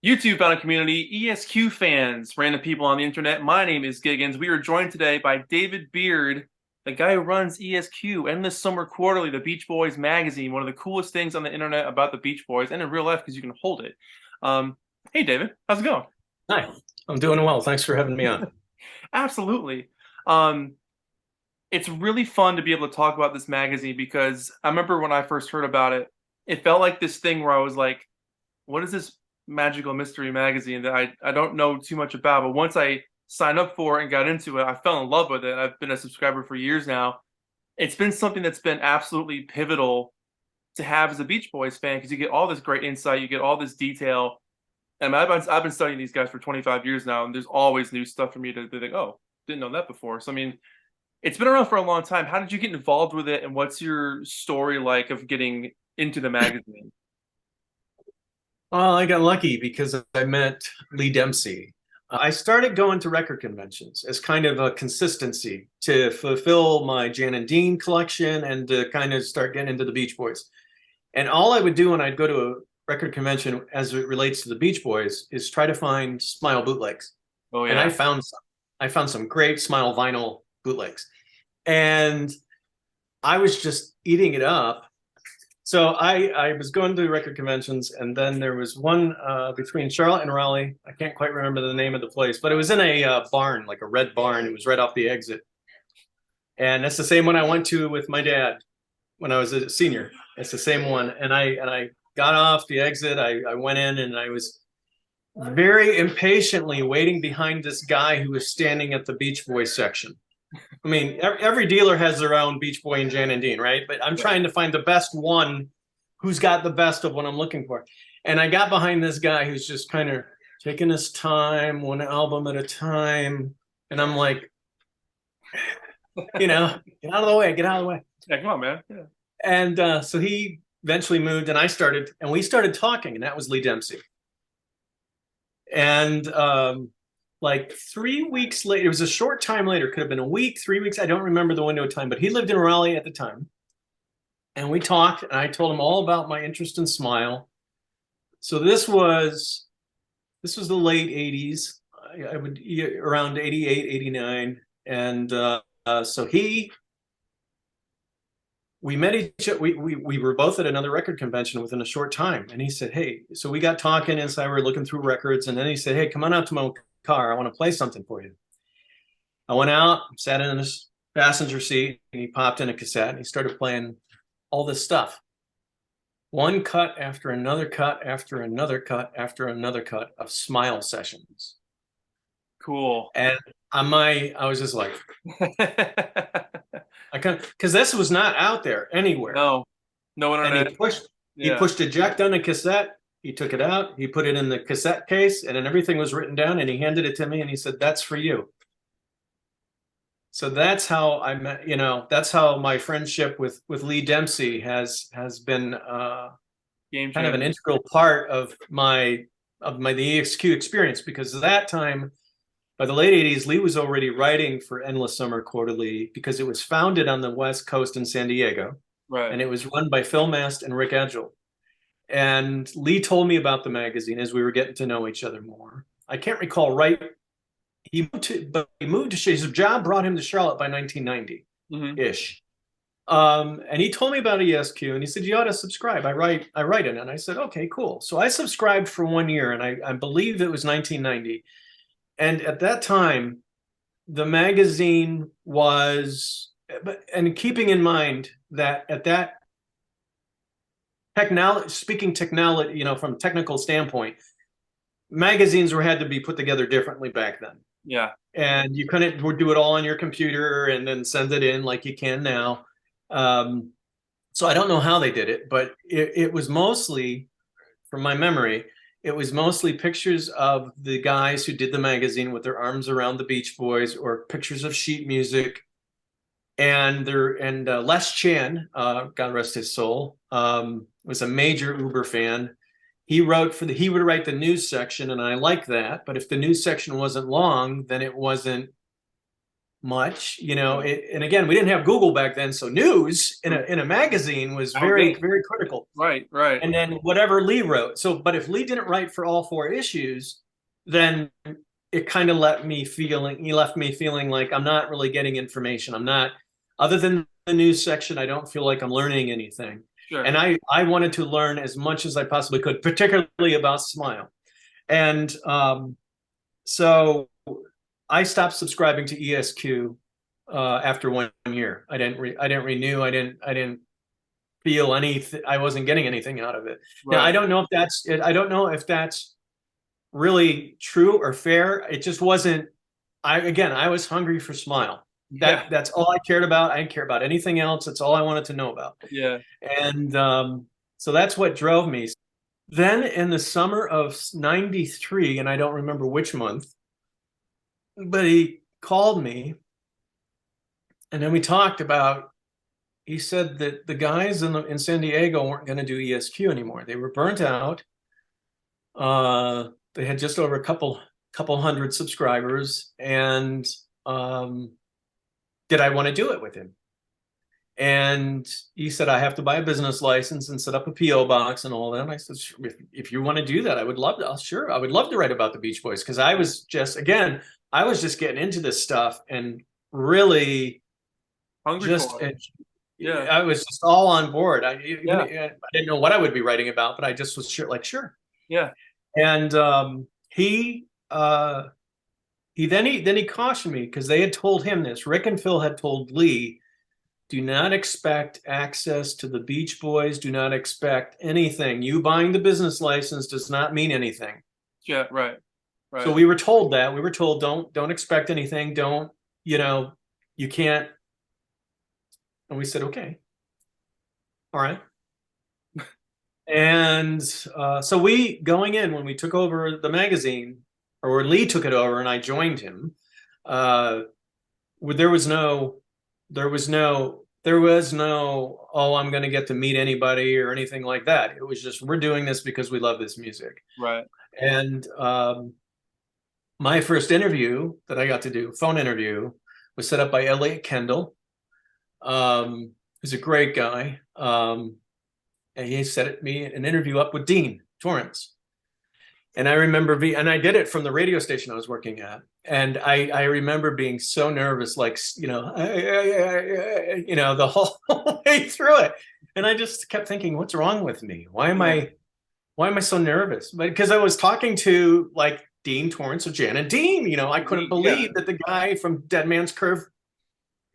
YouTube found a community, ESQ fans, random people on the internet. My name is Giggens. We are joined today by David Beard, the guy who runs ESQ and the Summer Quarterly, the Beach Boys magazine, one of the coolest things on the internet about the Beach Boys and in real life because you can hold it. Um, hey, David, how's it going? Hi, I'm doing well. Thanks for having me on. Absolutely. Um, it's really fun to be able to talk about this magazine because I remember when I first heard about it, it felt like this thing where I was like, what is this magical mystery magazine that I don't know too much about? But once I signed up for it and got into it, I fell in love with it. I've been a subscriber for years now. It's been something that's been absolutely pivotal to have as a Beach Boys fan because you get all this great insight, you get all this detail. And I've been studying these guys for 25 years now, and there's always new stuff for me to be like, oh, didn't know that before. So I mean, it's been around for a long time. How did you get involved with it, and what's your story like of getting into the magazine? Well, I got lucky because I met Lee Dempsey. I started going to record conventions as kind of a consistency to fulfill my Jan and Dean collection and to kind of start getting into the Beach Boys. And all I would do when I'd go to a record convention as it relates to the Beach Boys is try to find Smile bootlegs. Oh And yeah, I found some great Smile vinyl bootlegs. And I was just eating it up. So I was going to record conventions, and then there was one between Charlotte and Raleigh. I can't quite remember the name of the place, but it was in a barn, like a red barn. It was right off the exit, and that's the same one I went to with my dad when I was a senior. It's the same one, and I got off the exit. I went in, and I was very impatiently waiting behind this guy who was standing at the Beach Boys section. I mean, every dealer has their own Beach Boy and Jan and Dean, right? But I'm right. trying to find the best one who's got the best of what I'm looking for. And I got behind this guy who's just kind of taking his time, one album at a time. And I'm like, get out of the way, get out of the way. Yeah, come on, man. Yeah. And so he eventually moved, and we started talking, and that was Lee Dempsey. And like 3 weeks later, it was a short time later, could have been a week, 3 weeks. I don't remember the window of time, but he lived in Raleigh at the time. And we talked, and I told him all about my interest in Smile. So this was the late 80s. I would around 88, 89. And so we met each other. We were both at another record convention within a short time. And he said, hey, so we got talking inside, we were looking through records. And then he said, hey, come on out to my car. I want to play something for you. I went out, sat in his passenger seat, and he popped in a cassette and he started playing all this stuff. One cut after another cut after another cut after another cut of Smile sessions. Cool. And I was just like, I kind of, because this was not out there anywhere. No, no And internet. he Yeah. pushed eject on a cassette. He took it out. He put it in the cassette case, and then everything was written down. And he handed it to me, and he said, "That's for you." So that's how I met. That's how my friendship with Lee Dempsey has been Game kind of an changer. integral part of my the EXQ experience, because at that time, by the late 80s, Lee was already writing for Endless Summer Quarterly because it was founded on the West Coast in San Diego, Right. and it was run by Phil Mast and Rick Edgell. And Lee told me about the magazine as we were getting to know each other more. I can't recall right. He moved to his job brought him to Charlotte by 1990 Hmm. ish. And he told me about ESQ, and he said, you ought to subscribe. I write it. And I said, okay, cool. So I subscribed for 1 year, and I believe it was 1990. And at that time, the magazine was, and keeping in mind that at that technology, speaking technology, from a technical standpoint, magazines had to be put together differently back then. Yeah. And you couldn't do it all on your computer and then send it in like you can now. Um, so I don't know how they did it, but it was mostly, from my memory, it was mostly pictures of the guys who did the magazine with their arms around the Beach Boys, or pictures of sheet music. And Les Chan, God rest his soul, was a major Uber fan. He would write the news section, and I like that. But if the news section wasn't long, then it wasn't much, Yeah. and again, we didn't have Google back then, so news in a magazine was very, Outdated. very critical. Right. Right. And then whatever Lee wrote. So, but if Lee didn't write for all 4 issues, then it kind of he left me feeling like I'm not really getting information. I'm not, other than the news section, I don't feel like I'm learning anything. Sure. And I wanted to learn as much as I possibly could, particularly about Smile. And so I stopped subscribing to ESQ after 1 year. I didn't renew. I didn't feel anything. I wasn't getting anything out of it. Now I Right. don't know if that's it. I don't know if that's really true or fair. It just wasn't. I was hungry for Smile. Yeah. That's all I cared about. I didn't care about anything else. That's all I wanted to know about. Yeah. And so that's what drove me. Then in the summer of '93, and I don't remember which month, but he called me, and then we talked about. He said that the guys in San Diego weren't going to do ESQ anymore. They were burnt out. They had just over a couple hundred subscribers, and did I want to do it with him? And he said I have to buy a business license and set up a PO box and all that. And I said, if you want to do that, I would love to. Sure, I would love to write about the Beach Boys, because I was just getting into this stuff and really Hungry just for it. Yeah. I was just all on board. Yeah. I didn't know what I would be writing about, but I just was sure, like, sure. Yeah. And he cautioned me, because they had told him this. Rick and Phil had told Lee, do not expect access to the Beach Boys. Do not expect anything. You buying the business license does not mean anything. Yeah. Right. So Right. we were told that. We were told, don't expect anything. Don't, you can't. And we said, okay, all right. And so when we took over the magazine, or Lee took it over and I joined him, there was no, oh, I'm going to get to meet anybody or anything like that. It was just, we're doing this because we love this music. Right. And my first interview that I got to do, phone interview, was set up by Elliot Kendall, who's a great guy. And he set me an interview up with Dean Torrance. And I remember and I did it from the radio station I was working at. And I remember being so nervous, like, the whole way through it. And I just kept thinking, what's wrong with me? Why am I so nervous? Because I was talking to, like, Dean Torrance of Jan and Dean. I couldn't believe that the guy from Dead Man's Curve,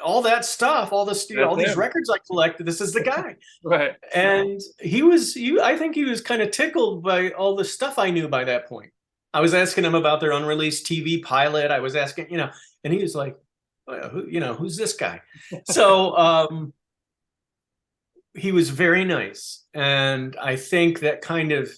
all that stuff, all these records I collected, this is the guy. Right. And I think he was kind of tickled by all the stuff I knew by that point. I was asking him about their unreleased TV pilot. I was asking, and he was like, who's this guy? So he was very nice. And I think that kind of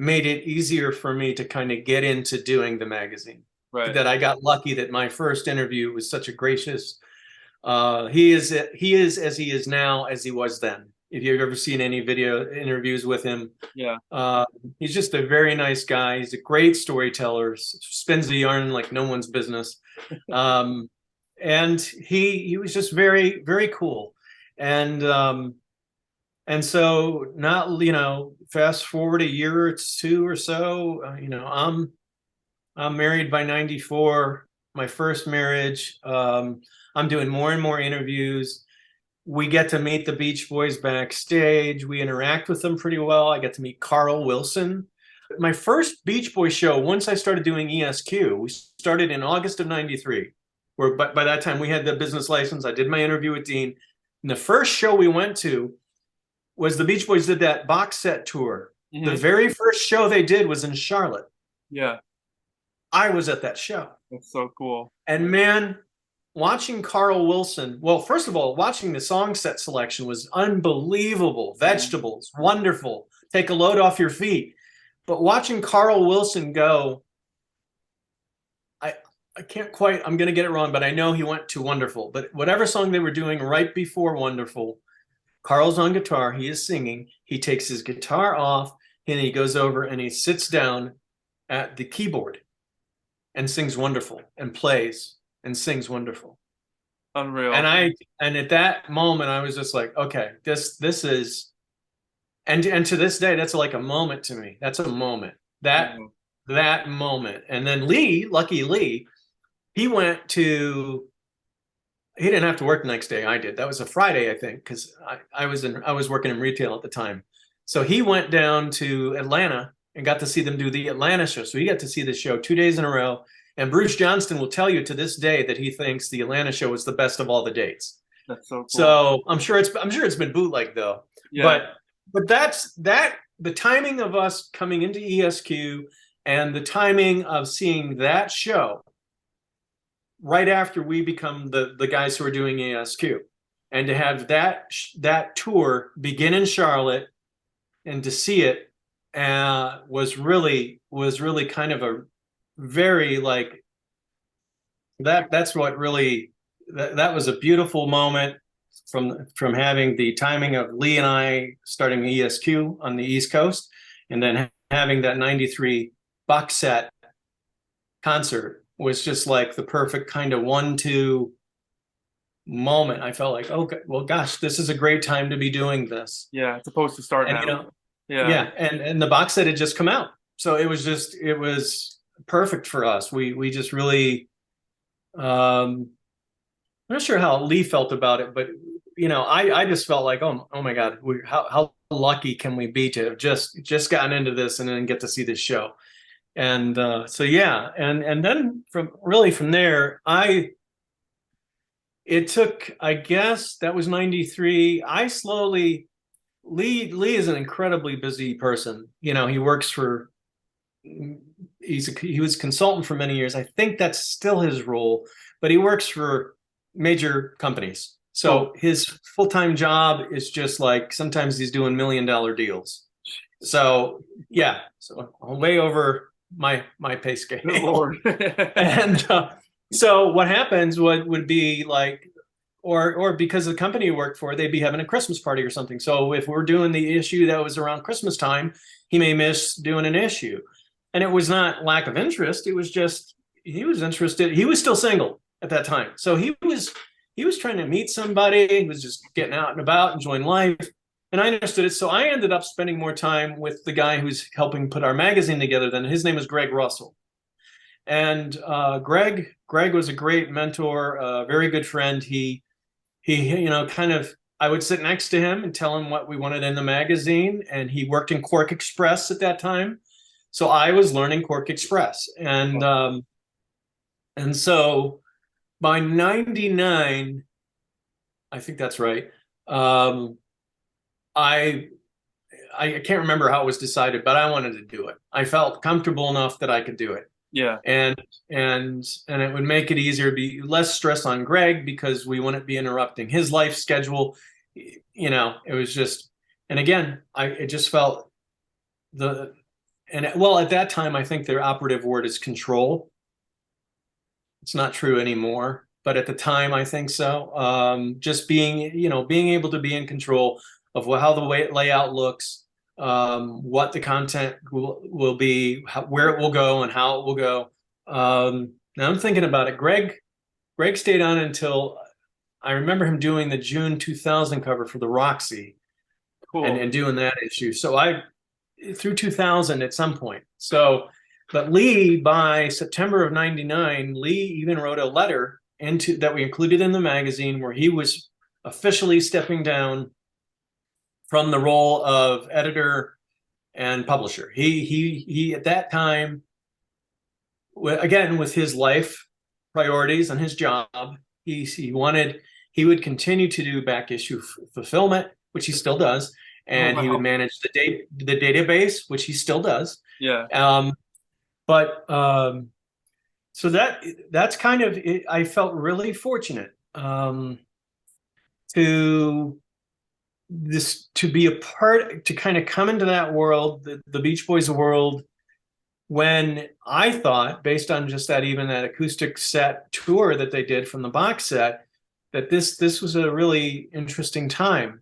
made it easier for me to kind of get into doing the magazine. Right. That I got lucky that my first interview was such a gracious. He is as he is now as he was then. If you've ever seen any video interviews with him, Yeah. he's just a very nice guy. He's a great storyteller, spins the yarn like no one's business. And he was just very, very cool. And so not, fast forward a year or two or so, I'm married by 94, my first marriage. I'm doing more and more interviews. We get to meet the Beach Boys backstage. We interact with them pretty well. I get to meet Carl Wilson. My first Beach Boys show, once I started doing ESQ, we started in August of '93, where by that time we had the business license. I did my interview with Dean. And the first show we went to was the Beach Boys did that box set tour. Mm-hmm. The very first show they did was in Charlotte. Yeah. I was at that show. That's so cool. And man, watching Carl Wilson, well, first of all, watching the song set selection was unbelievable. Vegetables, wonderful. Take a load off your feet. But watching Carl Wilson go, I can't quite, I'm going to get it wrong, but I know he went to Wonderful. But whatever song they were doing right before Wonderful, Carl's on guitar, he is singing, he takes his guitar off, and he goes over and he sits down at the keyboard and sings Wonderful and plays and sings Wonderful. Unreal. And at that moment I was just like, okay, this is, and to this day that's like a moment to me. That's a moment. That Yeah. that moment. And then Lee, lucky Lee, he went to, he didn't have to work the next day. I did. That was a Friday, I think, because I was working in retail at the time. So he went down to Atlanta and got to see them do the Atlanta show. So he got to see the show 2 days in a row. And Bruce Johnston will tell you to this day that he thinks the Atlanta show was the best of all the dates. That's so cool. So I'm sure it's been bootlegged though. Yeah. But that's that, the timing of us coming into ESQ and the timing of seeing that show right after we become the guys who are doing ESQ, and to have that tour begin in Charlotte and to see it was really kind of a very like that's what really that was a beautiful moment from having the timing of Lee and I starting ESQ on the East Coast, and then having that 93 box set concert was just like the perfect kind of 1-2 moment. I felt like, okay, well, gosh, this is a great time to be doing this. Yeah. It's supposed to start And now. you know, Yeah. yeah, and the box set had just come out, so it was perfect for us. We just really, I'm not sure how Lee felt about it, but I just felt like, oh my God, how lucky can we be to have just gotten into this and then get to see this show. And so yeah, and then from there, it took, I guess that was 93. I slowly, Lee is an incredibly busy person. He works for, he was consultant for many years. I think that's still his role, but he works for major companies. Cool. So his full-time job is just like, sometimes he's doing $1 million deals. So yeah, so way over my pay scale. Good Lord. And so what happens would be like, or because the company you work for, they'd be having a Christmas party or something. So if we're doing the issue that was around Christmas time, he may miss doing an issue. And it was not lack of interest. It was just, he was interested. He was still single at that time. So he was trying to meet somebody. He was just getting out and about, enjoying life. And I understood it. So I ended up spending more time with the guy who's helping put our magazine together. Then his name is Greg Russell. And Greg was a great mentor, a very good friend. He kind of, I would sit next to him and tell him what we wanted in the magazine. And he worked in Cork Express at that time. So I was learning Cork Express. And so by 99, I think that's right. I can't remember how it was decided, but I wanted to do it. I felt comfortable enough that I could do it. Yeah. And it would make it easier, be less stress on Greg because we wouldn't be interrupting his life schedule. It was just, and again, it just felt at that time, I think their operative word is control. It's not true anymore, but at the time, I think so. Just being able to be in control of how the layout looks, what the content will be, where it will go, and how it will go. Now I'm thinking about it. Greg stayed on until, I remember him doing the June 2000 cover for the Roxy, Cool. and doing that issue. So through 2000 at some point. So, but Lee, by September of 99, Lee even wrote a letter that we included in the magazine where he was officially stepping down from the role of editor and publisher. He at that time, again, with his life priorities and his job, he would continue to do back issue fulfillment, which he still does, and wow. He would manage the database, which he still does. Yeah. So that's kind of it. I felt really fortunate to be a part, to kind of come into that world, the Beach Boys world, when I thought, based on just that acoustic set tour that they did from the box set, that this was a really interesting time.